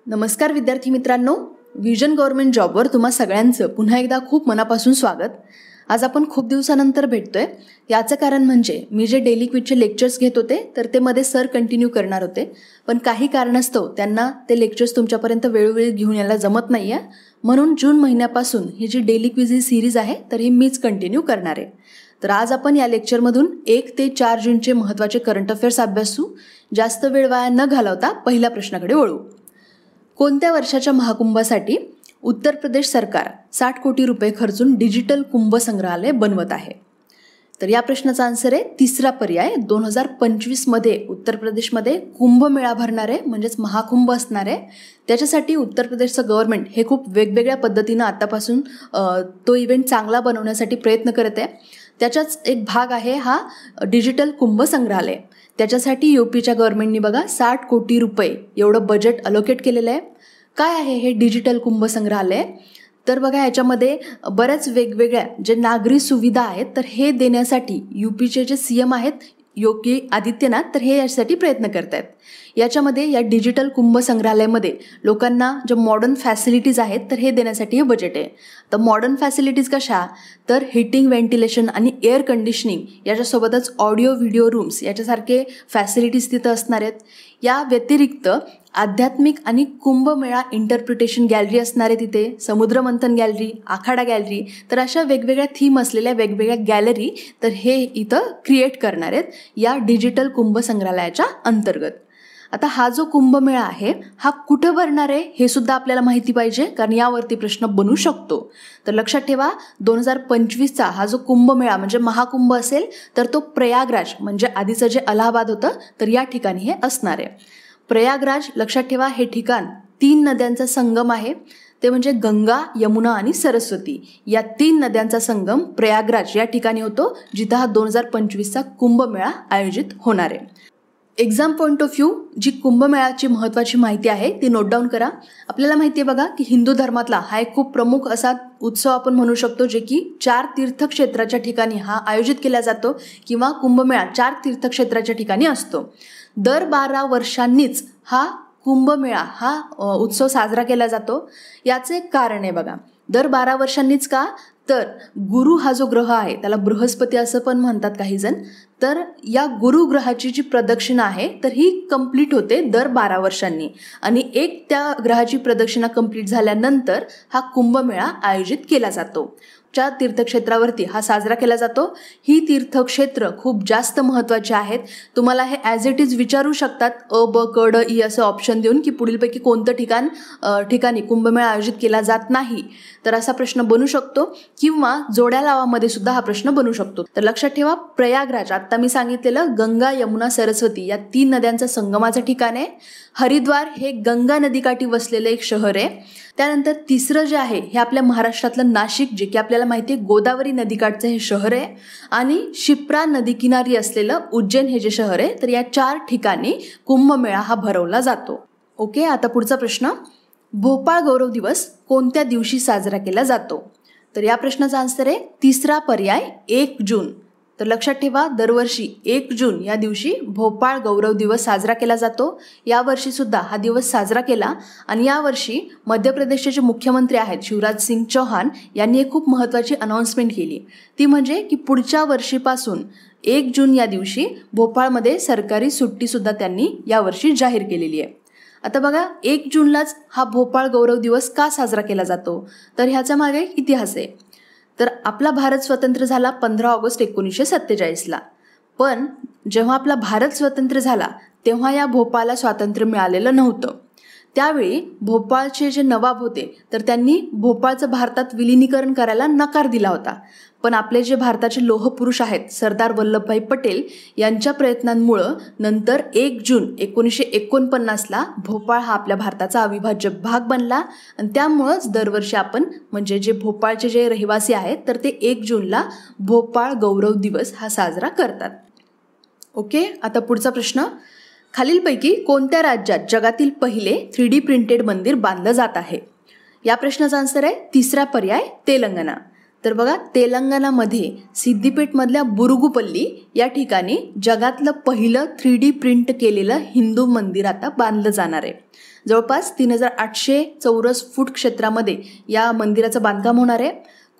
नमस्कार विद्यार्थी मित्रांनो, विजन गव्हर्नमेंट जॉबवर तुम्हा सगळ्यांचं पुन्हा एकदा खूप मनापासून स्वागत. आज आपण खूप दिवसानंतर भेटतोय. याचं कारण म्हणजे मी जे डेली क्विजचे लेक्चर्स घेत होते तर ते मध्ये सर कंटिन्यू करणार होते, पण काही कारणास्तव त्यांना ते लेक्चर्स तुमच्यापर्यंत वेळोवेळी घेऊन यायला जमत नाही आहे. म्हणून जून महिन्यापासून ही जी डेली क्विज ही सिरीज आहे तर ही मीच कंटिन्यू करणार आहे. तर आज आपण या लेक्चरमधून 1 ते 4 जूनचे महत्त्वाचे करंट अफेअर्स अभ्यासू. जास्त वेळ वाया न घालवता पहिल्या प्रश्नाकडे वळू. कोणत्या वर्षाच्या महाकुंभासाठी उत्तर प्रदेश सरकार 60 कोटी रुपये खर्चून डिजिटल कुंभ संग्रहालय बनवत आहे? तर या प्रश्नाचा आन्सर आहे तिसरा पर्याय. 2025मध्ये उत्तर प्रदेशमध्ये कुंभमेळा भरणार आहे, म्हणजेच महाकुंभ असणार आहे. त्याच्यासाठी उत्तर प्रदेशचं गव्हर्नमेंट हे खूप वेगवेगळ्या पद्धतीनं आतापासून तो इव्हेंट चांगला बनवण्यासाठी प्रयत्न करत आहे. त्याचाच एक भाग आहे हा डिजिटल कुंभ संग्रहालय. त्याच्यासाठी यूपीच्या गव्हर्नमेंटनी बघा 60 कोटी रुपये एवढं बजेट अलोकेट केलेलं आहे. काय आहे हे डिजिटल कुंभ संग्रहालय? तर बघा, याच्यामध्ये बऱ्याच वेगवेगळ्या जे नागरी सुविधा आहेत तर हे देण्यासाठी यूपीचे जे CM आहेत योगी आदित्यनाथ, तर हे यासाठी प्रयत्न करत आहेत. याच्यामध्ये या डिजिटल कुंभ संग्रहालयामध्ये लोकांना ज्या मॉडर्न फॅसिलिटीज आहेत तर हे देण्यासाठी हे बजेट आहे. तर मॉडर्न फॅसिलिटीज कशा? तर हिटिंग, व्हेंटिलेशन आणि एअर कंडिशनिंग, याच्यासोबतच ऑडिओ व्हिडिओ रूम्स याच्यासारखे फॅसिलिटीज तिथं असणार आहेत. या व्यतिरिक्त आध्यात्मिक आणि कुंभमेळा इंटरप्रिटेशन गॅलरी असणार आहे तिथे, समुद्रमंथन गॅलरी, आखाडा गॅलरी. तर अशा वेगवेगळ्या थीम असलेल्या वेगवेगळ्या गॅलरी तर हे इथं क्रिएट करणार आहेत या डिजिटल कुंभ संग्रहालयाच्या अंतर्गत. आता हा जो कुंभमेळा आहे हा कुठं भरणार आहे हे सुद्धा आपल्याला माहिती पाहिजे, कारण यावरती प्रश्न बनू शकतो. तर लक्षात ठेवा, 2025चा हा जो कुंभमेळा म्हणजे महाकुंभ असेल तर तो प्रयागराज, म्हणजे आधीचं जे अलाहाबाद होतं तर या ठिकाणी हे असणार आहे. प्रयागराज लक्षात ठेवा, हे ठिकाण 3 नद्यांचा संगम आहे. ते म्हणजे गंगा, यमुना आणि सरस्वती. या 3 नद्यांचा संगम प्रयागराज या ठिकाणी होतो, जिथं हा 2025चा कुंभमेळा आयोजित होणार आहे. एक्झाम पॉईंट ऑफ व्ह्यू जी कुंभमेळ्याची महत्त्वाची माहिती आहे ती नोट डाऊन करा. आपल्याला माहिती आहे बघा की हिंदू धर्मातला हा एक खूप प्रमुख असा उत्सव आपण म्हणू शकतो, जे की 4 तीर्थक्षेत्राच्या ठिकाणी हा आयोजित केला जातो, किंवा कुंभमेळा 4 तीर्थक्षेत्राच्या ठिकाणी असतो. दर 12 वर्षांनीच हा कुंभमेळा हा उत्सव साजरा केला जातो. याचे एक कारण आहे बघा, दर 12 वर्षांनीच का? तर गुरु हा जो ग्रह आहे त्याला बृहस्पती असं पण म्हणतात काही जण. तर या गुरु ग्रहाची जी प्रदक्षिणा आहे तर ही कंप्लीट होते दर 12 वर्षांनी, आणि एक त्या ग्रहाची प्रदक्षिणा कंप्लीट झाल्यानंतर हा कुंभमेळा आयोजित केला जातो. 4 तीर्थक्षेत्रावरती हा साजरा केला जातो. ही तीर्थक्षेत्र खूप जास्त महत्त्वाची आहेत. तुम्हाला हे ॲज इट इज विचारू शकतात, अ, ब, क, ड, ई असं ऑप्शन देऊन की पुढीलपैकी कोणतं ठिकाणी कुंभमेळा आयोजित केला जात नाही, तर असा प्रश्न बनू शकतो, किंवा जोड्या लावामध्ये सुद्धा हा प्रश्न बनू शकतो. तर लक्षात ठेवा, प्रयागराज आता मी सांगितलेलं गंगा, यमुना, सरस्वती या 3 नद्यांचं संगमाचं ठिकाण आहे. हरिद्वार हे गंगा नदीकाठी वसलेलं एक शहर आहे. त्यानंतर तिसरं जे आहे हे आपल्या महाराष्ट्रातलं नाशिक, जे की आपल्याला माहिती आहे गोदावरी नदीकाठचं हे शहर आहे. आणि शिप्रा नदीकिनारी असलेलं उज्जैन हे जे शहर आहे, तर या 4 ठिकाणी कुंभमेळा हा भरवला जातो. ओके, आता पुढचा प्रश्न, भोपाळ गौरव दिवस कोणत्या दिवशी साजरा केला जातो? तर या प्रश्नाचा आन्सर आहे तिसरा पर्याय 1 जून. तर लक्षात ठेवा, दरवर्षी 1 जून या दिवशी भोपाळ गौरव दिवस साजरा केला जातो. यावर्षी सुद्धा हा दिवस साजरा केला, आणि यावर्षी मध्य प्रदेशचे जे मुख्यमंत्री आहेत शिवराज सिंग चौहान यांनी एक खूप महत्त्वाची अनाउन्समेंट केली. ती म्हणजे की पुढच्या वर्षीपासून 1 जून या दिवशी भोपाळमध्ये सरकारी सुट्टीसुद्धा त्यांनी यावर्षी जाहीर केलेली आहे. आता बघा, 1 जूनलाच हा भोपाळ गौरव दिवस का साजरा केला जातो? तर ह्याच्या मागे इतिहास आहे. तर आपला भारत स्वतंत्र झाला 15 ऑगस्ट 1947ला. पण जेव्हा आपला भारत स्वतंत्र झाला तेव्हा या भोपाळला स्वातंत्र्य मिळालेलं नव्हतं. त्यावेळी भोपाळचे जे नवाब होते तर त्यांनी भोपाळचं भारतात विलिनीकरण करायला नकार दिला होता. पण आपले जे भारताचे लोहपुरुष आहेत सरदार वल्लभभाई पटेल यांच्या प्रयत्नांमुळं नंतर 1 जून 1949ला भोपाळ हा आपल्या भारताचा अविभाज्य भाग बनला, आणि त्यामुळंच दरवर्षी आपण म्हणजे जे भोपाळचे जे रहिवासी आहेत तर ते 1 जूनला भोपाळ गौरव दिवस हा साजरा करतात. ओके, आता पुढचा प्रश्न, खालीलपैकी कोणत्या राज्यात जगातील पहिले 3D प्रिंटेड मंदिर बांधलं जात आहे? या प्रश्नाचा आन्सर आहे तिसरा पर्याय तेलंगणा. तर बघा, तेलंगणामध्ये सिद्दीपेटमधल्या बुरुगुपल्ली या ठिकाणी जगातलं पहिलं 3D प्रिंट केलेलं हिंदू मंदिर आता बांधलं जाणार आहे. जवळपास 3800 चौरस फूट क्षेत्रामध्ये या मंदिराचं बांधकाम होणार आहे.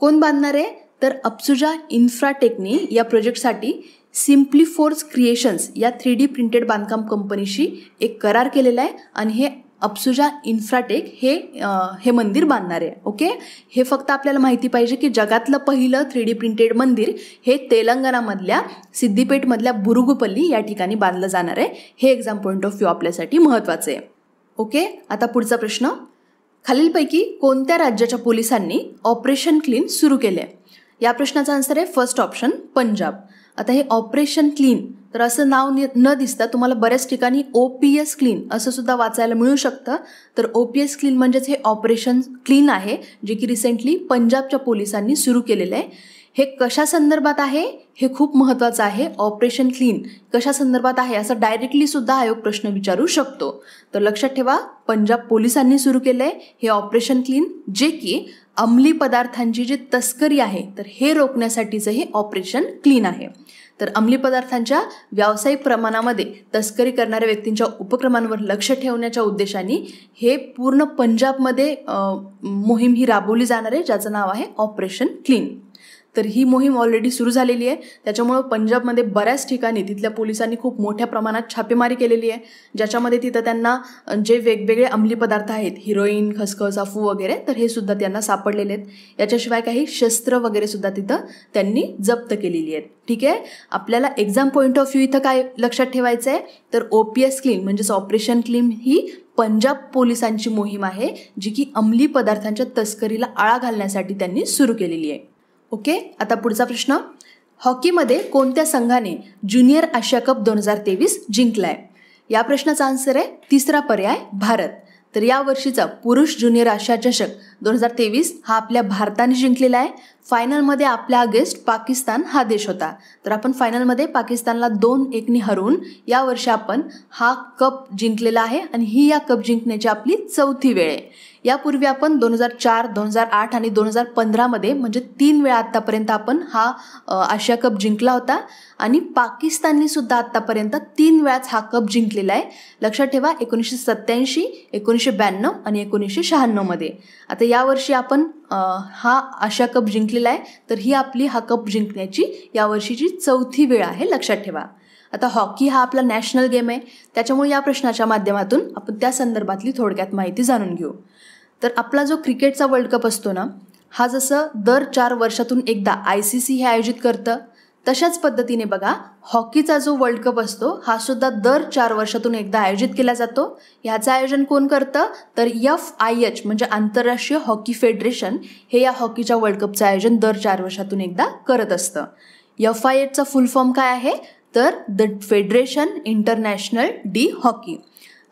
कोण बांधणार आहे? तर अप्सुजा इन्फ्राटेकनी या प्रोजेक्टसाठी सिम्प्लिफोर्स क्रिएशन्स या 3D प्रिंटेड बांधकाम कंपनीशी एक करार केलेला आहे आणि हे अप्सुजा इन्फ्राटेक हे मंदिर बांधणार आहे. ओके, हे फक्त आपल्याला माहिती पाहिजे की जगातलं पहिलं 3D प्रिंटेड मंदिर हे तेलंगणामधल्या सिद्दीपेटमधल्या बुरुगुपल्ली या ठिकाणी बांधलं जाणार आहे. हे एक्झाम पॉईंट ऑफ व्ह्यू आपल्यासाठी महत्त्वाचं आहे. ओके, आता पुढचा प्रश्न, खालीलपैकी कोणत्या राज्याच्या पोलिसांनी ऑपरेशन क्लीन सुरू केले? या प्रश्नाचा आन्सर आहे फर्स्ट ऑप्शन, पंजाब. आता हे ऑपरेशन क्लीन, तर असं नाव न दिसता तुम्हाला बऱ्याच ठिकाणी OPS क्लीन असं सुद्धा वाचायला मिळू शकतं. तर OPS क्लीन म्हणजेच हे ऑपरेशन क्लीन आहे, जे की रिसेंटली पंजाबच्या पोलिसांनी सुरू केलेलं आहे. हे कशा संदर्भात आहे हे खूप महत्त्वाचं आहे. ऑपरेशन क्लीन कशा संदर्भात आहे असं डायरेक्टली सुद्धा आयोग प्रश्न विचारू शकतो. तर लक्षात ठेवा, पंजाब पोलिसांनी सुरू केलं आहे हे ऑपरेशन क्लीन, जे की अंमली पदार्थांची जी तस्करी आहे तर हे रोखण्यासाठीचं हे ऑपरेशन क्लीन आहे. तर अंमली पदार्थांच्या व्यावसायिक प्रमाणामध्ये तस्करी करणाऱ्या व्यक्तींच्या उपक्रमांवर लक्ष ठेवण्याच्या उद्देशाने हे पूर्ण पंजाबमध्ये मोहीम ही राबवली जाणार आहे, ज्याचं नाव आहे ऑपरेशन क्लीन. तर ही मोहीम ऑलरेडी सुरू झालेली आहे. त्याच्यामुळं पंजाबमध्ये बऱ्याच ठिकाणी तिथल्या पोलिसांनी खूप मोठ्या प्रमाणात छापेमारी केलेली आहे, ज्याच्यामध्ये तिथं त्यांना जे वेगवेगळे अंमली पदार्थ आहेत, हिरोईन, खसखस, अफू वगैरे, तर हे सुद्धा त्यांना सापडलेले आहेत. याच्याशिवाय काही शस्त्र वगैरे सुद्धा तिथं त्यांनी जप्त केलेली आहेत. ठीक आहे, आपल्याला एक्झाम पॉईंट ऑफ व्ह्यू इथं काय लक्षात ठेवायचं आहे? तर OPS क्लीन म्हणजेच ऑपरेशन क्लीन ही पंजाब पोलिसांची मोहीम आहे, जी की अंमली पदार्थांच्या तस्करीला आळा घालण्यासाठी त्यांनी सुरू केलेली आहे. ओके, आता पुढचा प्रश्न, हॉकीमध्ये कोणत्या संघाने ज्युनियर आशिया कप 2023 जिंकलाय? या प्रश्नाचा आन्सर आहे तिसरा पर्याय, भारत. तर या वर्षीचा पुरुष ज्युनियर आशिया चषक 2023 हा आपल्या भारताने जिंकलेला आहे. फायनलमध्ये आपल्या अगेन्स्ट पाकिस्तान हा देश होता. तर आपण फायनलमध्ये पाकिस्तानला 2-1 हरवून यावर्षी आपण हा कप जिंकलेला आहे आणि ही या कप जिंकण्याची आपली चौथी वेळ आहे. यापूर्वी आपण 2004, 2008 आणि 2015मध्ये म्हणजे 3 वेळा आत्तापर्यंत आपण हा आशिया कप जिंकला होता आणि पाकिस्तानने सुद्धा आत्तापर्यंत 3 वेळाच हा कप जिंकलेला आहे. लक्षात ठेवा, 1987, 1992 आणि 1996मध्ये. आता यावर्षी आपण हा आशिया कप जिंकलेला आहे, तर ही आपली हा कप जिंकण्याची यावर्षीची चौथी वेळ आहे, लक्षात ठेवा. आता हॉकी हा आपला नॅशनल गेम आहे, त्याच्यामुळे या प्रश्नाच्या माध्यमातून आपण त्या संदर्भातली थोडक्यात माहिती जाणून घेऊ. तर आपला जो क्रिकेटचा वर्ल्ड कप असतो ना, हा जसं दर 4 वर्षातून एकदा ICC हे आयोजित करतं, तशाच पद्धतीने बघा हॉकीचा जो वर्ल्ड कप असतो हा सुद्धा दर 4 वर्षातून एकदा आयोजित केला जातो. ह्याचं आयोजन कोण करतं? तर FIH म्हणजे आंतरराष्ट्रीय हॉकी फेडरेशन हे या हॉकीच्या वर्ल्ड कपचं आयोजन दर 4 वर्षातून एकदा करत असतं. FIHचा फुल फॉर्म काय आहे? तर the federation international D hockey.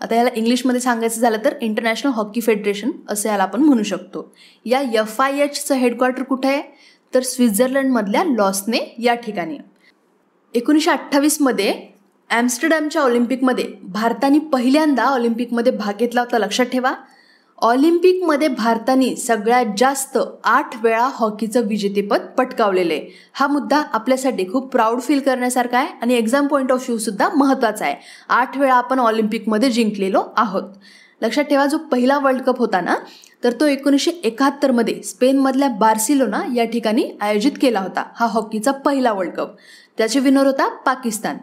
आता याला इंग्लिशमध्ये सांगायचं झालं तर इंटरनॅशनल हॉकी फेडरेशन असं याला आपण म्हणू शकतो. या FIHचं हेडक्वार्टर कुठे आहे? तर स्वित्झर्लंडमधल्या लॉसने या ठिकाणी. 1928मध्ये ॲम्स्टरडॅमच्या ऑलिम्पिकमध्ये भारताने पहिल्यांदा ऑलिम्पिकमध्ये भाग घेतला होता, लक्षात ठेवा. ऑलिम्पिकमध्ये भारताने सगळ्यात जास्त 8 वेळा हॉकीचं विजेतेपद पटकावलेलं आहे. हा मुद्दा आपल्यासाठी खूप प्राऊड फील करण्यासारखा आहे आणि एक्झाम पॉईंट ऑफ व्ह्यू सुद्धा महत्त्वाचा आहे. 8 वेळा आपण ऑलिम्पिकमध्ये जिंकलेलो आहोत. लक्षात ठेवा, जो पहिला वर्ल्ड कप होता ना, तर तो 1971मध्ये स्पेनमधल्या बार्सिलोना या ठिकाणी आयोजित केला होता. हा हॉकीचा पहिला वर्ल्ड कप. त्याचे विनर होता पाकिस्तान.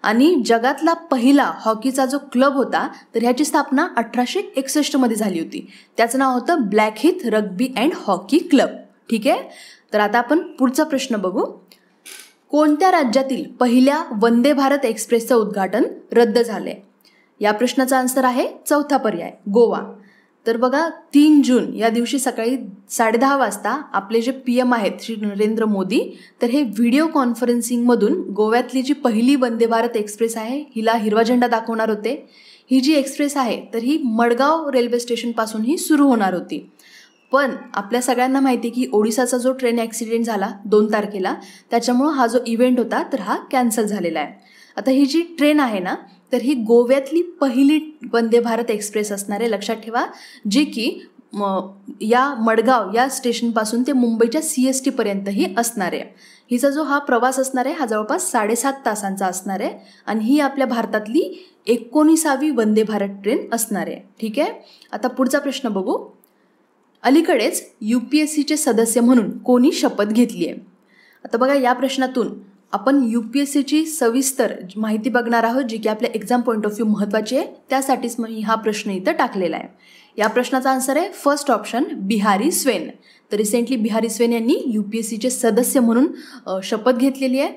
आणि जगातला पहिला हॉकीचा जो क्लब होता तर ह्याची स्थापना 1861मध्ये झाली होती. त्याचं नाव होतं ब्लॅकहीथ रग्बी अँड हॉकी क्लब. ठीक आहे, तर आता आपण पुढचा प्रश्न बघू. कोणत्या राज्यातील पहिल्या वंदे भारत एक्सप्रेसचं उद्घाटन रद्द झालंय? या प्रश्नाचा आन्सर आहे चौथा पर्याय, गोवा. तर बघा 3 जून या दिवशी सकाळी 10:30 वाजता आपले जे PM आहेत श्री नरेंद्र मोदी, तर हे व्हिडिओ कॉन्फरन्सिंगमधून गोव्यातली जी पहिली वंदे भारत एक्सप्रेस आहे हिला हिरवा झेंडा दाखवणार होते. ही जी एक्सप्रेस आहे तर ही मडगाव रेल्वे स्टेशनपासून ही सुरू होणार होती. पण आपल्या सगळ्यांना माहिती की ओडिसाचा जो ट्रेन ॲक्सिडेंट झाला 2 तारखेला, त्याच्यामुळं हा जो इव्हेंट होता तर हा कॅन्सल झालेला आहे. आता ही जी ट्रेन आहे ना, तर ही गोव्यातली पहिली वंदे भारत एक्सप्रेस असणार आहे, लक्षात ठेवा, जी की या मडगाव या स्टेशनपासून ते मुंबईच्या CST पर्यंतही असणार आहे. हिचा जो हा प्रवास असणार आहे हा जवळपास 7.5 तासांचा असणार आहे आणि ही आपल्या भारतातली 19वी वंदे भारत ट्रेन असणार आहे. ठीक आहे, आता पुढचा प्रश्न बघू. अलीकडेच UPSCचे सदस्य म्हणून कोणी शपथ घेतली आहे? आता बघा, या प्रश्नातून आपण UPSCची सविस्तर माहिती बघणार आहोत, जी की आपल्या एक्झाम पॉईंट ऑफ व्ह्यू महत्त्वाची आहे. त्यासाठीच मी हा प्रश्न इथं टाकलेला आहे. या प्रश्नाचा आन्सर आहे फर्स्ट ऑप्शन, बिहारी स्वेन. तर रिसेंटली बिहारी स्वेन यांनी UPSCचे सदस्य म्हणून शपथ घेतलेली आहे.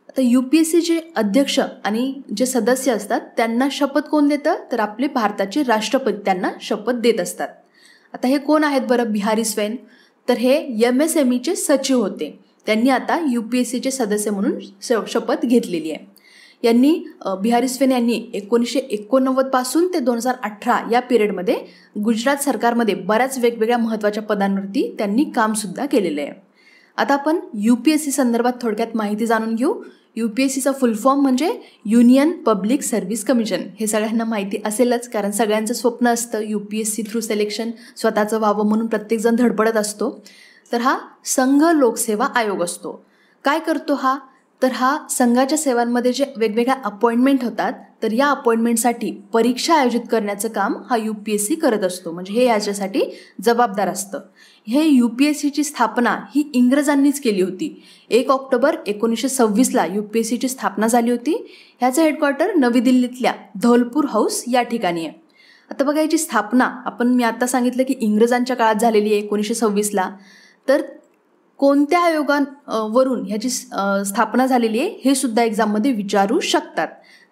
आता UPSCचे अध्यक्ष आणि जे सदस्य असतात त्यांना शपथ कोण देतं? तर आपले भारताचे राष्ट्रपती त्यांना शपथ देत असतात. आता हे कोण आहेत बरं बिहारी स्वेन? तर हे MSMEचे सचिव होते. त्यांनी आता UPSCचे सदस्य म्हणून शपथ घेतलेली आहे. बिहारी स्वेन यांनी 1989 पासून ते 2018 या पिरियडमध्ये गुजरात सरकारमध्ये बऱ्याच वेगवेगळ्या महत्त्वाच्या पदांवरती त्यांनी कामसुद्धा केलेलं आहे. आता आपण UPSC संदर्भात थोडक्यात माहिती जाणून घेऊ. UPSCचा फुल फॉर्म म्हणजे युनियन पब्लिक सर्व्हिस कमिशन. हे सगळ्यांना माहिती असेलच, कारण सगळ्यांचं स्वप्न असतं UPSC थ्रू सिलेक्शन स्वतःचं व्हावं म्हणून प्रत्येकजण धडपडत असतो. तर हा संघ लोकसेवा आयोग असतो. काय करतो हा? तर हा संघाच्या सेवांमध्ये जे वेगवेगळ्या अपॉइंटमेंट होतात, तर या अपॉइंटमेंटसाठी परीक्षा आयोजित करण्याचं काम हा UPSC करत असतो. म्हणजे हे याच्यासाठी जबाबदार असतं. हे UPSCची स्थापना ही इंग्रजांनीच केली होती. 1 ऑक्टोबर 1926ला UPSCची स्थापना झाली होती. ह्याचं हेडक्वार्टर नवी दिल्लीतल्या धौलपूर हाऊस या ठिकाणी आहे. आता बघा, याची स्थापना मी आता सांगितलं की इंग्रजांच्या काळात झालेली आहे 1926ला. तर कोणत्या आयोगावरून ह्याची स्थापना झालेली आहे हे सुद्धा एक्झाममध्ये विचारू शकतात.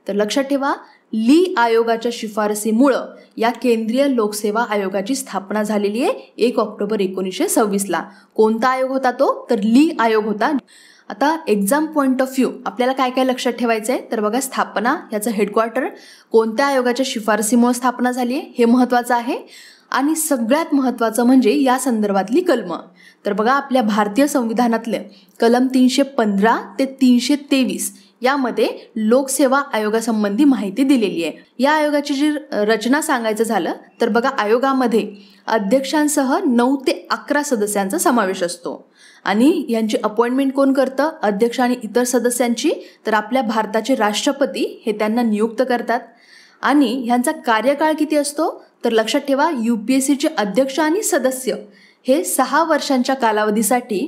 तर लक्षात ठेवा, ली आयोगाच्या शिफारसीमुळं या केंद्रीय लोकसेवा आयोगाची स्थापना झालेली आहे 1 ऑक्टोबर 1926ला. कोणता आयोग होता तो? तर ली आयोग होता. आता एक्झाम पॉईंट ऑफ व्ह्यू आपल्याला काय काय लक्षात ठेवायचं आहे? तर बघा, स्थापना, याचं हेडक्वार्टर, कोणत्या आयोगाच्या शिफारसीमुळे स्थापना झाली आहे हे महत्त्वाचं आहे. आणि सगळ्यात महत्त्वाचं म्हणजे या संदर्भातली कलमं. तर बघा, आपल्या भारतीय संविधानातले कलम 315 ते 323 यामध्ये लोकसेवा आयोगासंबंधी माहिती दिलेली आहे. या आयोगाची जी रचना सांगायचं झालं तर बघा, आयोगामध्ये अध्यक्षांसह 9 ते 11 सदस्यांचा समावेश असतो. आणि यांची अपॉइंटमेंट कोण करतं? अध्यक्ष आणि इतर सदस्यांची. तर आपल्या भारताचे राष्ट्रपती हे त्यांना नियुक्त करतात. आणि ह्यांचा कार्यकाळ किती असतो? तर लक्षात ठेवा, UPSCचे अध्यक्ष आणि सदस्य हे 6 वर्षांच्या कालावधीसाठी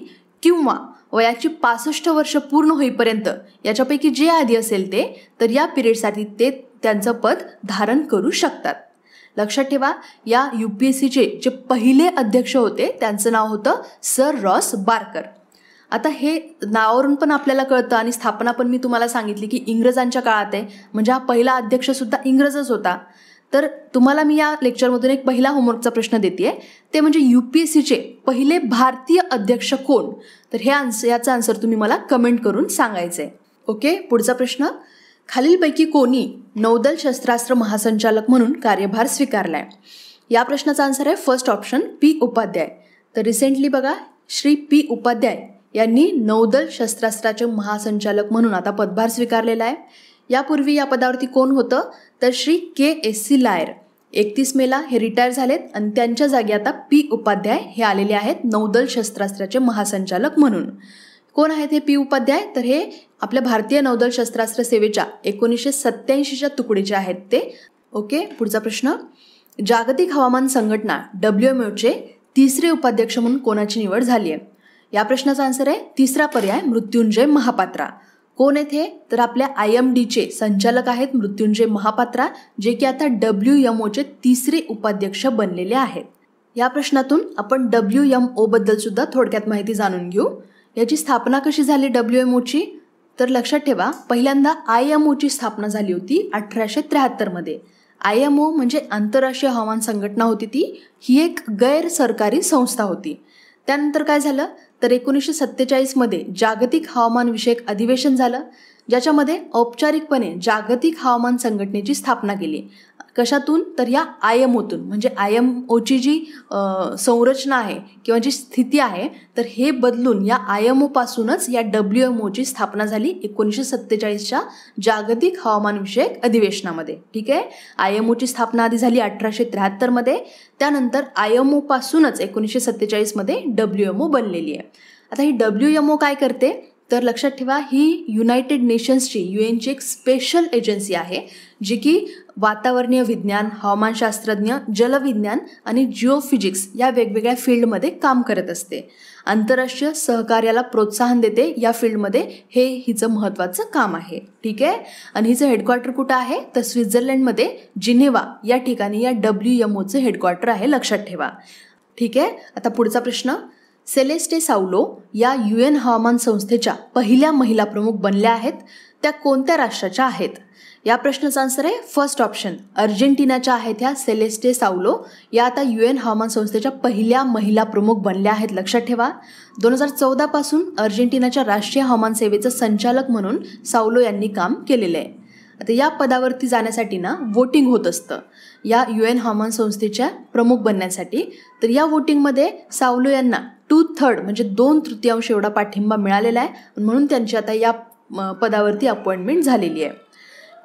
किंवा वयाची 65 वर्ष पूर्ण होईपर्यंत, याच्यापैकी जे आधी असेल ते, तर या पिरियडसाठी ते त्यांचं पद धारण करू शकतात. लक्षात ठेवा, या UPSCचे जे पहिले अध्यक्ष होते त्यांचं नाव होतं सर रॉस बार्कर. आता हे नावावरून पण आपल्याला कळतं आणि स्थापना पण मी तुम्हाला सांगितली की इंग्रजांच्या काळात आहे. म्हणजे हा पहिला अध्यक्षसुद्धा इंग्रजच होता. तर तुम्हाला मी या लेक्चरमधून एक पहिला होमवर्कचा प्रश्न देते, ते म्हणजे UPSCचे पहिले भारतीय अध्यक्ष कोण? तर याचा आन्सर तुम्ही मला कमेंट करून सांगायचं आहे. ओके, पुढचा प्रश्न, खालीलपैकी कोणी नौदल शस्त्रास्त्र महासंचालक म्हणून कार्यभार स्वीकारलाय? या प्रश्नाचा आन्सर आहे फर्स्ट ऑप्शन, P उपाध्याय. तर रिसेंटली बघा, श्री P उपाध्याय यांनी नौदल शस्त्रास्त्राचे महासंचालक म्हणून आता पदभार स्वीकारलेला आहे. यापूर्वी या पदावरती कोण होतं? तर श्री KSC लायर. 31 मेला हे रिटायर झालेत आणि त्यांच्या जागी आता P उपाध्याय हे आलेले आहेत नौदल शस्त्रास्त्राचे महासंचालक म्हणून. कोण आहेत हे P उपाध्याय? तर हे आपल्या भारतीय नौदल शस्त्रास्त्र सेवेच्या 1987च्या तुकडीचे आहेत ते. ओके, पुढचा प्रश्न, जागतिक हवामान संघटना WMOचे 3रे उपाध्यक्ष म्हणून कोणाची निवड झाली आहे? या प्रश्नाचा आन्सर आहे तिसरा पर्याय, मृत्युंजय महापात्रा. कोण आहेत हे? तर आपल्या IMDचे संचालक आहेत मृत्युंजय महापात्रा, जे की आता WMOचे 3रे उपाध्यक्ष बनलेले आहेत. या प्रश्नातून आपण WMO बद्दल सुद्धा थोडक्यात माहिती जाणून घेऊ. याची स्थापना कशी झाली WMOची? तर लक्षात ठेवा, पहिल्यांदा IMOची स्थापना झाली होती 1873 मध्ये. IMO म्हणजे आंतरराष्ट्रीय हवामान संघटना होती ती. ही एक गैर सरकारी संस्था होती. त्यानंतर काय झालं? तर 1947 मध्ये जागतिक हवामान विषयक अधिवेशन झालं. ज्याच्यामध्ये औपचारिकपणे जागतिक हवामान संघटनेची स्थापना केली. कशातून? तर या IMOतून. म्हणजे IMOची जी संरचना आहे किंवा जी स्थिती आहे तर हे बदलून या IMOपासूनच या WMOची स्थापना झाली 1947च्या जागतिक हवामानविषयक अधिवेशनामध्ये. ठीक आहे. IMOची स्थापना आधी झाली 1873मध्ये, त्यानंतर IMOपासूनच 1947मध्ये WMO बनलेली आहे. आता ही WMO काय करते तर लक्षात ठेवा, ही युनायटेड नेशन्सची UNची एक स्पेशल एजन्सी आहे जी की वातावरणीय विज्ञान, हवामानशास्त्रज्ञ, जलविज्ञान आणि जिओफिजिक्स या वेगवेगळ्या फील्डमध्ये काम करत असते. आंतरराष्ट्रीय सहकार्याला प्रोत्साहन देते या फील्डमध्ये, हे हिचं महत्त्वाचं काम आहे. ठीक आहे. आणि हिचं हेडक्वार्टर कुठं आहे तर स्वित्झर्लंडमध्ये जिनेवा या ठिकाणी या WMOचं हेडक्वार्टर आहे, लक्षात ठेवा. ठीक आहे. आता पुढचा प्रश्न, सेलेस्टे साउलो या UN हवामान संस्थेच्या पहिल्या महिला प्रमुख बनल्या आहेत. त्या कोणत्या राष्ट्राच्या आहेत? या प्रश्नाचा आन्सर आहे फर्स्ट ऑप्शन, अर्जेंटिनाच्या आहेत ह्या सेलेस्टे साउलो. या आता UN हवामान संस्थेच्या पहिल्या महिला प्रमुख बनल्या आहेत, लक्षात ठेवा. 2014 पासून अर्जेंटिनाच्या राष्ट्रीय हवामान सेवेचं संचालक म्हणून साउलो यांनी काम केलेलं आहे. आता या पदावरती जाण्यासाठी ना वोटिंग होत असतं या UN हवामान संस्थेच्या प्रमुख बनण्यासाठी. तर या वोटिंगमध्ये साउलो यांना 2/3 म्हणजे 2/3 एवढा पाठिंबा मिळालेला आहे, म्हणून त्यांची आता या पदावरती अपॉइंटमेंट झालेली आहे.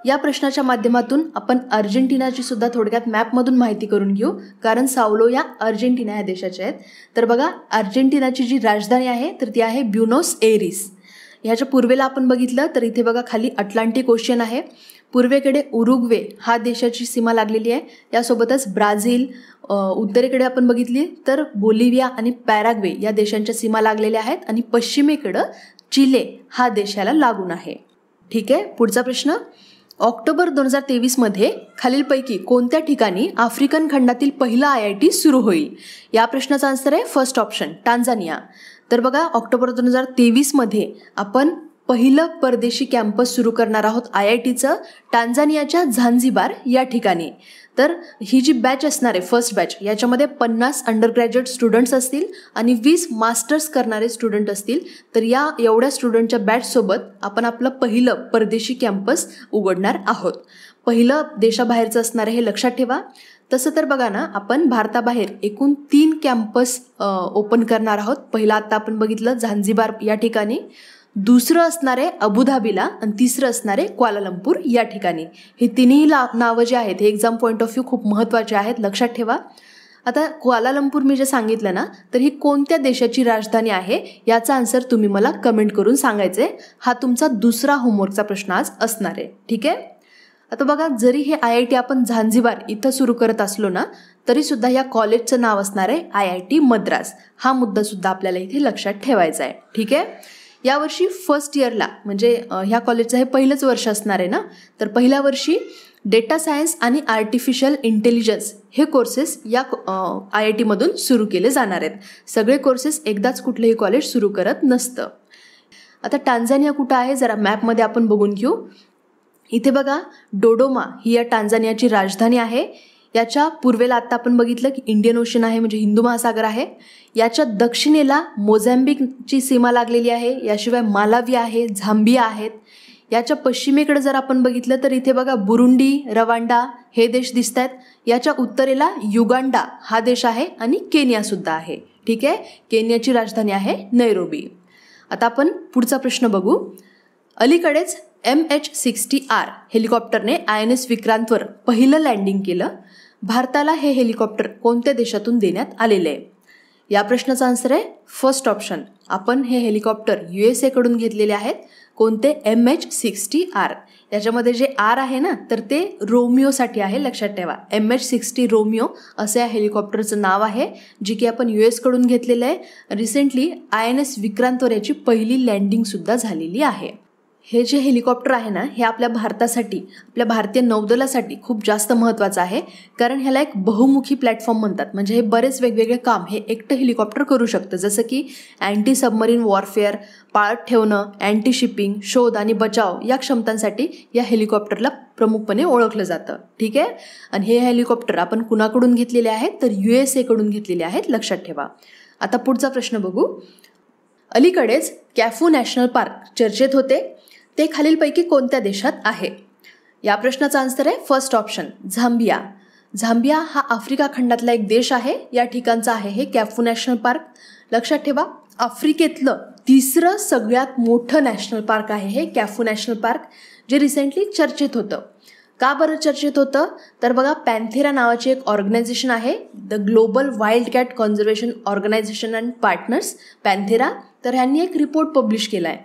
या प्रश्नाच्या माध्यमातून आपण अर्जेंटिनाची सुद्धा थोडक्यात मॅपमधून माहिती करून घेऊ, कारण साउलो या अर्जेंटिना या देशाच्या आहेत. तर बघा, अर्जेंटिनाची जी राजधानी आहे तर ती आहे ब्युनोस एरिस. ह्याच्या पूर्वेला आपण बघितलं तर इथे बघा खाली अटलांटिक ओशियन आहे, पूर्वेकडे उरुग्वे हा देशाची सीमा लागलेली आहे, यासोबतच ब्राझील, उत्तरेकडे आपण बघितली तर बोलिव्हिया आणि पॅराग्वे या देशांच्या सीमा लागलेल्या आहेत, आणि पश्चिमेकडं चिले हा देशाला लागून आहे. ठीक आहे. पुढचा प्रश्न, ऑक्टोबर 2023मध्ये खालीलपैकी कोणत्या ठिकाणी आफ्रिकन खंडातील पहिला IIT सुरू होईल? या प्रश्नाचा आन्सर आहे फर्स्ट ऑप्शन, टांझानिया. तर बघा, ऑक्टोबर 2023मध्ये आपण पहिलं परदेशी कॅम्पस सुरू करणार आहोत IITचं टांझानियाच्या झांझिबार या ठिकाणी. तर ही जी बॅच असणार आहे फर्स्ट बॅच, याच्यामध्ये 50 अंडर ग्रॅज्युएट स्टुडंट्स असतील आणि 20 मास्टर्स करणारे स्टुडंट असतील. तर या एवढ्या स्टुडंटच्या बॅचसोबत आपण आपलं पहिलं परदेशी कॅम्पस उघडणार आहोत. पहिलं देशाबाहेरचं असणार आहे, हे लक्षात ठेवा. तसं तर बघा ना, आपण भारताबाहेर एकूण 3 कॅम्पस ओपन करणार आहोत. पहिला आता आपण बघितलं झांझिबार या ठिकाणी, दुसरं असणार आहे अबुधाबीला, आणि तिसरं असणार आहे क्वालालंपूर या ठिकाणी. हे तिन्ही नावं जे आहेत हे एक्झाम पॉईंट ऑफ व्ह्यू खूप महत्त्वाचे आहेत, लक्षात ठेवा. आता क्वालालंपूर मी जे सांगितलं ना, तर ही कोणत्या देशाची राजधानी आहे याचा आन्सर तुम्ही मला कमेंट करून सांगायचं आहे. हा तुमचा दुसरा होमवर्कचा प्रश्न आज असणार आहे. ठीक आहे. आता बघा, जरी हे IIT आपण झांझिबार इथं सुरू करत असलो ना, तरीसुद्धा या कॉलेजचं नाव असणार आहे IIT मद्रास. हा मुद्दासुद्धा आपल्याला इथे लक्षात ठेवायचा आहे. ठीक आहे. यावर्षी फर्स्ट इयरला म्हणजे ह्या कॉलेजचं हे पहिलंच वर्ष असणार आहे ना, तर पहिल्या वर्षी डेटा सायन्स आणि आर्टिफिशियल इंटेलिजन्स हे कोर्सेस या IITमधून सुरू केले जाणार आहेत. सगळे कोर्सेस एकदाच कुठलेही कॉलेज सुरू करत नसतं. आता टांझानिया कुठं आहे जरा मॅपमध्ये आपण बघून घेऊ. इथे बघा, डोडोमा ही या टांझानियाची राजधानी आहे. याच्या पूर्वेला आत्ता आपण बघितलं की इंडियन ओशन आहे, म्हणजे हिंदू महासागर आहे. याच्या दक्षिणेला मोझॅम्बिकची सीमा लागलेली आहे. याशिवाय मालावी आहे, झांबिया आहेत. याच्या पश्चिमेकडे जर आपण बघितलं तर इथे बघा बुरुंडी, रवांडा हे देश दिसत आहेत. याच्या उत्तरेला युगांडा हा देश आहे आणि केनियासुद्धा आहे. ठीक आहे. केनियाची राजधानी आहे नैरोबी. आता आपण पुढचा प्रश्न बघू. अलीकडेच MH-60R हेलिकॉप्टरने INS विक्रांतवर पहिलं लँडिंग केलं. भारताला हे हेलिकॉप्टर कोणत्या देशातून देण्यात आलेले आहे? या प्रश्नाचा आन्सर आहे फर्स्ट ऑप्शन, आपण हे हेलिकॉप्टर USA कडून घेतलेले आहेत. कोणते? MH-60R. याच्यामध्ये जे R आहे ना, तर ते रोमिओसाठी आहे, लक्षात ठेवा. MH-60 रोमिओ असं या हेलिकॉप्टरचं नाव आहे, जी की आपण US कडून घेतलेलं आहे. रिसेंटली INS विक्रांतवर याची पहिली लँडिंगसुद्धा झालेली आहे. हे जे हेलिकॉप्टर आहे ना, हे आपल्या भारतासाठी, आपल्या भारतीय नौदलासाठी खूप जास्त महत्त्वाचं आहे, कारण ह्याला एक बहुमुखी प्लॅटफॉर्म म्हणतात. म्हणजे हे बरेच वेगवेगळे काम हे एकटं हेलिकॉप्टर करू शकतं, जसं की अँटी सबमरीन वॉरफेअर, पाळत ठेवणं, अँटी शिपिंग, शोध आणि बचाव या क्षमतांसाठी या हेलिकॉप्टरला प्रमुखपणे ओळखलं जातं. ठीक आहे. आणि हे हेलिकॉप्टर आपण कुणाकडून घेतलेले आहेत? तर USA कडून घेतलेले आहेत, लक्षात ठेवा. आता पुढचा प्रश्न बघू. अलीकडेच कॅफू नॅशनल पार्क चर्चेत होते. ते खालीलपैकी कोणत्या देशात आहे? या प्रश्नाचा आन्सर आहे फर्स्ट ऑप्शन झांबिया. झांबिया हा आफ्रिका खंडातला एक देश आहे. या ठिकाणचा आहे हे कॅफू नॅशनल पार्क. लक्षात ठेवा, आफ्रिकेतलं तिसरं सगळ्यात मोठं नॅशनल पार्क आहे हे कॅफू नॅशनल पार्क, जे रिसेंटली चर्चेत होतं. का बरं चर्चेत होतं? तर बघा, पॅन्थेरा नावाची एक ऑर्गनायझेशन आहे, the global wild cat conservation organisation and partners, Panthera. तर ह्यांनी एक रिपोर्ट पब्लिश केला आहे.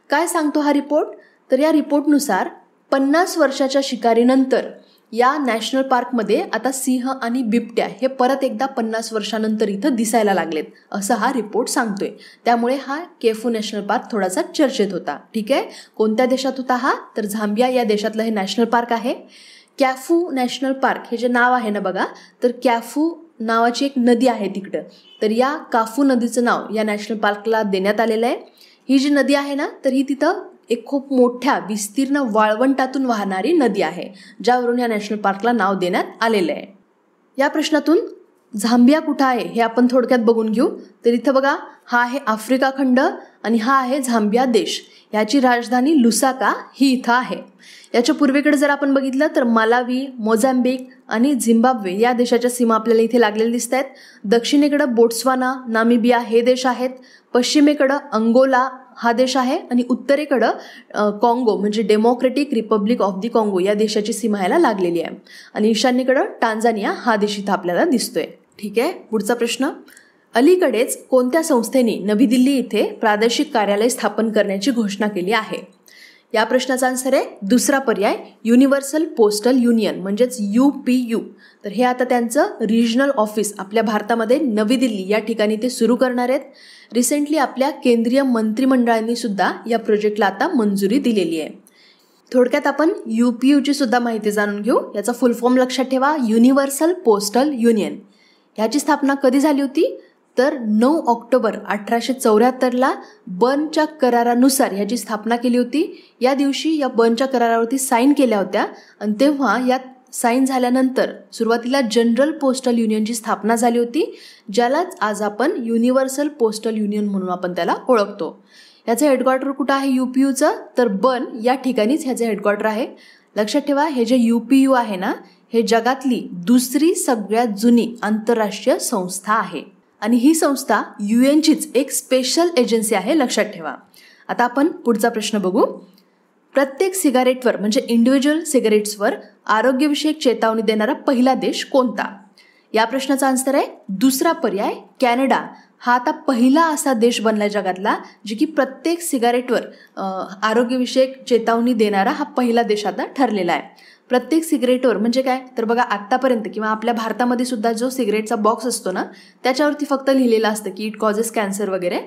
काय सांगतो हा रिपोर्ट? तर या रिपोर्टनुसार 50 वर्षाच्या शिकारीनंतर या नॅशनल पार्कमध्ये आता सिंह आणि बिबट्या हे परत एकदा 50 वर्षानंतर इथं दिसायला लागलेत, असं हा रिपोर्ट सांगतोय. त्यामुळे हा कॅफू नॅशनल पार्क थोडासा चर्चेत होता. ठीक आहे, कोणत्या देशात होता हा? तर झांबिया या देशातलं हे नॅशनल पार्क आहे. कॅफू नॅशनल पार्क हे जे नाव आहे ना बघा, तर कॅफू नावाची एक नदी आहे तिकडं. तर या काफू नदीचं नाव या नॅशनल पार्कला देण्यात आलेलं आहे. ही जी नदी आहे ना, तर ही तिथं एक खूप मोठ्या विस्तीर्ण वाळवंटातून वाहणारी नदी आहे, ज्यावरून या नॅशनल पार्कला नाव देण्यात आलेलं आहे. या प्रश्नातून झांबिया कुठं आहे हे आपण थोडक्यात बघून घेऊ. तर इथं बघा, हा आहे आफ्रिका खंड आणि हा आहे झांबिया देश. याची राजधानी लुसाका ही इथं आहे. याच्या पूर्वेकडे जर आपण बघितलं तर मालावी, मोझाम्बिक आणि झिम्बाब्वे या देशाच्या सीमा आपल्याला इथे लागलेल्या दिसत आहेत. दक्षिणेकडं बोट्स्वाना, नामिबिया हे देश आहेत. पश्चिमेकडं अंगोला हा देश आहे आणि उत्तरेकडं काँगो म्हणजे डेमोक्रेटिक रिपब्लिक ऑफ दी काँगो या देशाची सीमा याला लागलेली आहे. आणि ईशान्येकडं टांझानिया हा देश इथं आपल्याला दिसतोय. ठीक आहे, पुढचा प्रश्न. अलीकडेच कोणत्या संस्थेने नवी दिल्ली इथे प्रादेशिक कार्यालय स्थापन करण्याची घोषणा केली आहे? या प्रश्नाचा आन्सर आहे दुसरा पर्याय, युनिव्हर्सल पोस्टल युनियन म्हणजेच UPU. तर हे आता त्यांचं रिजनल ऑफिस आपल्या भारतामध्ये नवी दिल्ली या ठिकाणी ते सुरू करणार आहेत. रिसेंटली आपल्या केंद्रीय मंत्रिमंडळाने सुद्धा या प्रोजेक्टला आता मंजुरी दिलेली आहे. थोडक्यात आपण UPUची सुद्धा माहिती जाणून घेऊ. याचा फुल फॉर्म लक्षात ठेवा, युनिव्हर्सल पोस्टल युनियन. ह्याची स्थापना कधी झाली होती? तर 9 ऑक्टोबर 1874ला बर्नच्या करारानुसार ह्याची स्थापना केली होती. या दिवशी या बर्नच्या करारावरती साईन केल्या होत्या आणि तेव्हा यात साईन झाल्यानंतर सुरुवातीला जनरल पोस्टल युनियनची स्थापना झाली होती, ज्यालाच आज आपण युनिव्हर्सल पोस्टल युनियन म्हणून आपण त्याला ओळखतो. याचं हेडक्वार्टर कुठं आहे UPUचं? तर बर्न या ठिकाणीच ह्याचं हेडक्वार्टर आहे. लक्षात ठेवा, हे जे UPU आहे ना, हे जगातली दुसरी सगळ्यात जुनी आंतरराष्ट्रीय संस्था आहे आणि ही संस्था UNचीच एक स्पेशल एजन्सी आहे, लक्षात ठेवा. आता आपण पुढचा प्रश्न बघू. प्रत्येक सिगारेटवर म्हणजे इंडिव्हिज्युअल सिगारेट्सवर आरोग्यविषयक चेतावणी देणारा पहिला देश कोणता? या प्रश्नाचा आन्सर आहे दुसरा पर्याय, कॅनडा. हा आता पहिला असा देश बनला जगातला जे की प्रत्येक सिगारेटवर आरोग्यविषयक चेतावणी देणारा हा पहिला देश आता ठरलेला आहे. प्रत्येक सिगरेटवर म्हणजे काय? तर बघा, आत्तापर्यंत किंवा आपल्या भारतामध्ये सुद्धा जो सिगरेटचा बॉक्स असतो ना, त्याच्यावरती फक्त लिहिलेलं असतं की इट कॉजेस कॅन्सर वगैरे,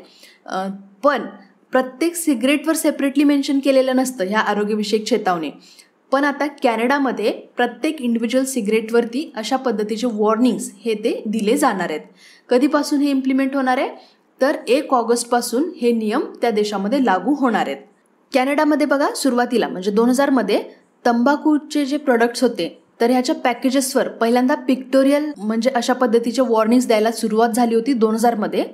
पण प्रत्येक सिगरेटवर सेपरेटली मेन्शन केलेलं नसतं ह्या आरोग्यविषयक चेतावणी. पण आता कॅनडामध्ये प्रत्येक इंडिव्हिज्युअल सिगरेटवरती अशा पद्धतीचे वॉर्निंग्स हे ते दिले जाणार आहेत. कधीपासून हे इम्प्लिमेंट होणार आहे? तर 1 ऑगस्टपासून हे नियम त्या देशामध्ये लागू होणार आहेत. कॅनडामध्ये बघा, सुरुवातीला म्हणजे 2000मध्ये तंबाखूचे जे प्रोडक्ट्स होते तर ह्याच्या पॅकेजेसवर पहिल्यांदा पिक्टोरियल म्हणजे अशा पद्धतीचे वॉर्निंग्स द्यायला सुरुवात झाली होती 2000मध्ये.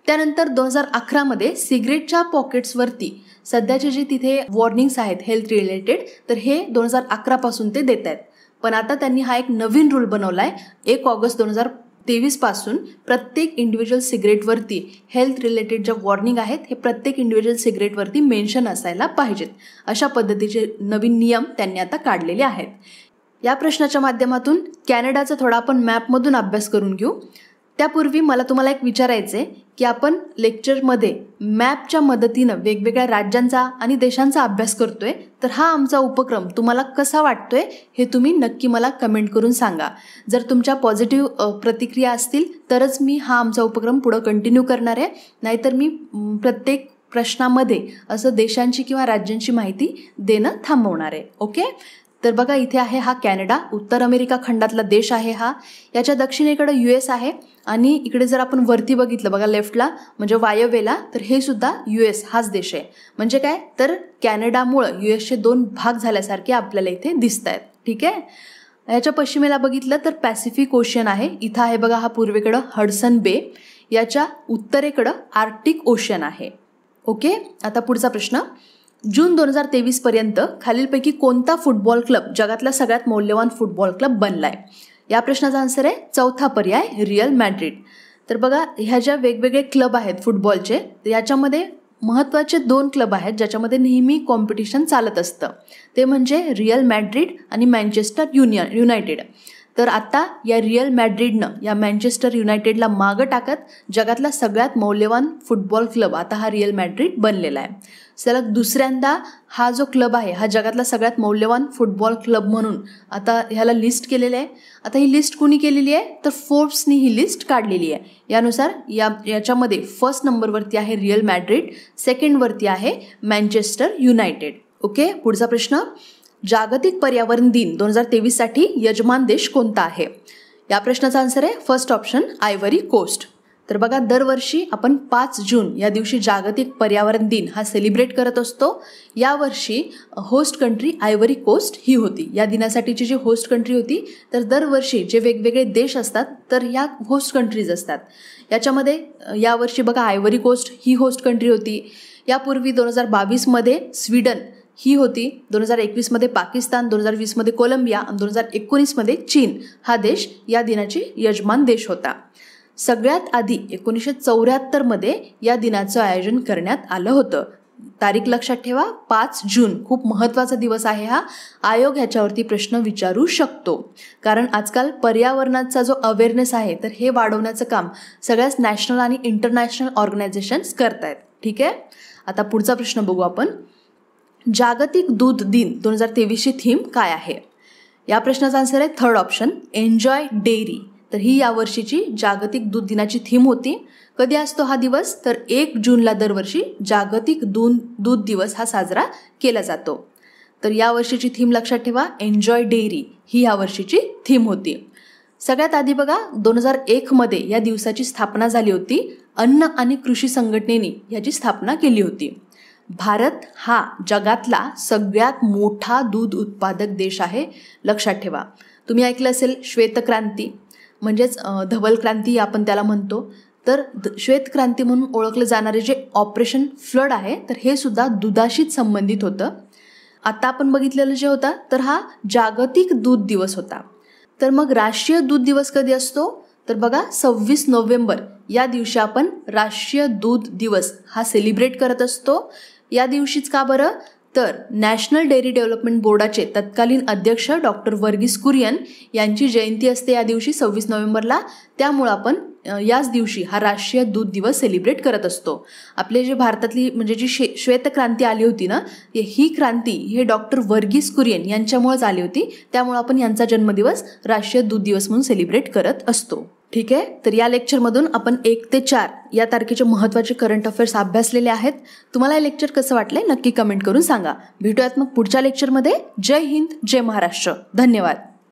त्यानंतर 2011मध्ये सिगरेटच्या पॉकेट्सवरती सध्याचे जे तिथे वॉर्निंग्स आहेत हेल्थ रिलेटेड, तर हे 2011पासून ते देत आहेत. पण आता त्यांनी हा एक नवीन रूल बनवला आहे. 1 ऑगस्ट 2023पासून प्रत्येक इंडिव्हिज्युअल सिगरेटवरती हेल्थ रिलेटेड ज्या वॉर्निंग आहेत हे प्रत्येक इंडिव्हिज्युअल सिगरेटवरती मेन्शन असायला पाहिजेत. अशा पद्धतीचे नवीन नियम त्यांनी आता काढलेले आहेत. या प्रश्नाच्या माध्यमातून कॅनडाचा थोडा आपण मॅपमधून अभ्यास करून घेऊ. त्यापूर्वी मला तुम्हाला एक विचारायचं आहे की आपण लेक्चरमध्ये मॅपच्या मदतीनं वेगवेगळ्या राज्यांचा आणि देशांचा अभ्यास करतोय, तर हा आमचा उपक्रम तुम्हाला कसा वाटतोय हे तुम्ही नक्की मला कमेंट करून सांगा. जर तुमच्या पॉझिटिव्ह प्रतिक्रिया असतील तरच मी हा आमचा उपक्रम पुढं कंटिन्यू करणार आहे, नाहीतर मी प्रत्येक प्रश्नामध्ये असं देशांची किंवा राज्यांची माहिती देणं थांबवणार आहे. ओके, तर बघा, इथे आहे हा कॅनडा, उत्तर अमेरिका खंडातला देश आहे हा. याच्या दक्षिणेकडे US आहे आणि इकडे जर आपण वरती बघितलं बघा लेफ्टला म्हणजे वायव्येला, तर हे सुद्धा US हाच देश आहे. म्हणजे काय? तर कॅनडामुळं USचे 2 भाग झाल्यासारखे आपल्याला इथे दिसत आहेत. ठीक आहे. याच्या पश्चिमेला बघितलं तर पॅसिफिक ओशन आहे. इथं आहे बघा हा पूर्वेकडं हडसन बे. याच्या उत्तरेकडं आर्क्टिक ओशन आहे. ओके, आता पुढचा प्रश्न. जून 2023 पर्यंत खालीलपैकी कोणता फुटबॉल क्लब जगातला सगळ्यात मौल्यवान फुटबॉल क्लब बनलाय? या प्रश्नाचा आन्सर आहे चौथा पर्याय रिअल मॅड्रिड. तर बघा, ह्या ज्या वेगवेगळे क्लब आहेत फुटबॉलचे, याच्यामध्ये महत्त्वाचे 2 क्लब आहेत ज्याच्यामध्ये नेहमी कॉम्पिटिशन चालत असतं. ते म्हणजे रिअल मॅड्रिड आणि मँचेस्टर युनायटेड. तर आता या रिअल मॅड्रिडनं या मँचेस्टर युनायटेडला मागं टाकत जगातला सगळ्यात मौल्यवान फुटबॉल क्लब आता हा रिअल मॅड्रिड बनलेला आहे. सलग दुसऱ्यांदा हा जो क्लब आहे हा जगातला सगळ्यात मौल्यवान फुटबॉल क्लब म्हणून आता ह्याला लिस्ट केलेलं आहे. आता ही लिस्ट कुणी केलेली आहे? तर फोर्ब्सनी ही लिस्ट काढलेली आहे. यानुसार याच्यामध्ये फर्स्ट नंबरवरती आहे रिअल मॅड्रिड, सेकंडवरती आहे मँचेस्टर युनायटेड. ओके, पुढचा प्रश्न. जागतिक पर्यावरण दिन 2023 साठी यजमान देश कोणता आहे? या प्रश्नाचा आन्सर आहे फर्स्ट ऑप्शन आयव्हरी कोस्ट. तर बघा, दरवर्षी आपण 5 जून या दिवशी जागतिक पर्यावरण दिन हा सेलिब्रेट करत असतो. यावर्षी होस्ट कंट्री आयव्हरी कोस्ट ही होती. या दिनासाठीची जी होस्ट कंट्री होती, तर दरवर्षी जे वेगवेगळे देश असतात तर ह्या होस्ट कंट्रीज असतात. याच्यामध्ये यावर्षी बघा आयव्हरी कोस्ट ही होस्ट कंट्री होती. यापूर्वी 2022 स्वीडन ही होती, 2021 पाकिस्तान, 2020 कोलंबिया आणि 2019 चीन हा देश या दिनाची यजमान देश होता. सगळ्यात आधी 1974 या दिनाचं आयोजन करण्यात आलं होतं. तारीख लक्षात ठेवा, 5 जून. खूप महत्त्वाचा दिवस आहे हा. आयोग ह्याच्यावरती प्रश्न विचारू शकतो, कारण आजकाल पर्यावरणाचा जो अवेअरनेस आहे तर हे वाढवण्याचं काम सगळ्याच नॅशनल आणि इंटरनॅशनल ऑर्गनायझेशन्स करतायत. ठीक आहे, आता पुढचा प्रश्न बघू आपण. जागतिक दूध दिन 2023ची थीम काय आहे? या प्रश्नाचा आन्सर आहे थर्ड ऑप्शन एन्जॉय डेअरी. तर ही यावर्षीची जागतिक दूध दिनाची थीम होती. कधी असतो हा दिवस? तर 1 जूनला दरवर्षी जागतिक दूध दिवस हा साजरा केला जातो. तर यावर्षीची थीम लक्षात ठेवा, एन्जॉय डेअरी ही यावर्षीची थीम होती. सगळ्यात आधी बघा, 2001 या दिवसाची स्थापना झाली होती. अन्न आणि कृषी संघटनेने याची स्थापना केली होती. भारत हा जगातला सगळ्यात मोठा दूध उत्पादक देश आहे, लक्षात ठेवा. तुम्ही ऐकलं असेल श्वेतक्रांती, म्हणजेच धवल क्रांती आपण त्याला म्हणतो. तर श्वेतक्रांती म्हणून ओळखलं जाणारे जे ऑपरेशन फ्लड आहे तर हे सुद्धा दुधाशीच संबंधित होतं. आता आपण बघितलेलं जे होता तर हा जागतिक दूध दिवस होता. तर मग राष्ट्रीय दूध दिवस कधी असतो? तर बघा, 26 नोव्हेंबर या दिवशी आपण राष्ट्रीय दूध दिवस हा सेलिब्रेट करत असतो. या दिवशीच का बरं? तर नॅशनल डेअरी डेव्हलपमेंट बोर्डाचे तत्कालीन अध्यक्ष डॉक्टर वर्गीस कुरियन यांची जयंती असते या दिवशी 26 नोव्हेंबरला. त्यामुळं आपण याच दिवशी हा राष्ट्रीय दूध दिवस सेलिब्रेट करत असतो. आपले जे भारतातली म्हणजे जी श्वेतक्रांती आली होती ना, ही क्रांती हे डॉक्टर वर्गीस कुरियन यांच्यामुळेच आली होती. त्यामुळं आपण यांचा जन्मदिवस राष्ट्रीय दूध दिवस म्हणून सेलिब्रेट करत असतो. ठीक आहे, तर या लेक्चरमधून आपण 1 ते 4 या तारखेचे महत्त्वाचे करंट अफेअर्स अभ्यासलेले आहेत. तुम्हाला हे लेक्चर कसं वाटलंय नक्की कमेंट करून सांगा. भेटूयात मग पुढच्या लेक्चरमध्ये. जय हिंद, जय महाराष्ट्र. धन्यवाद.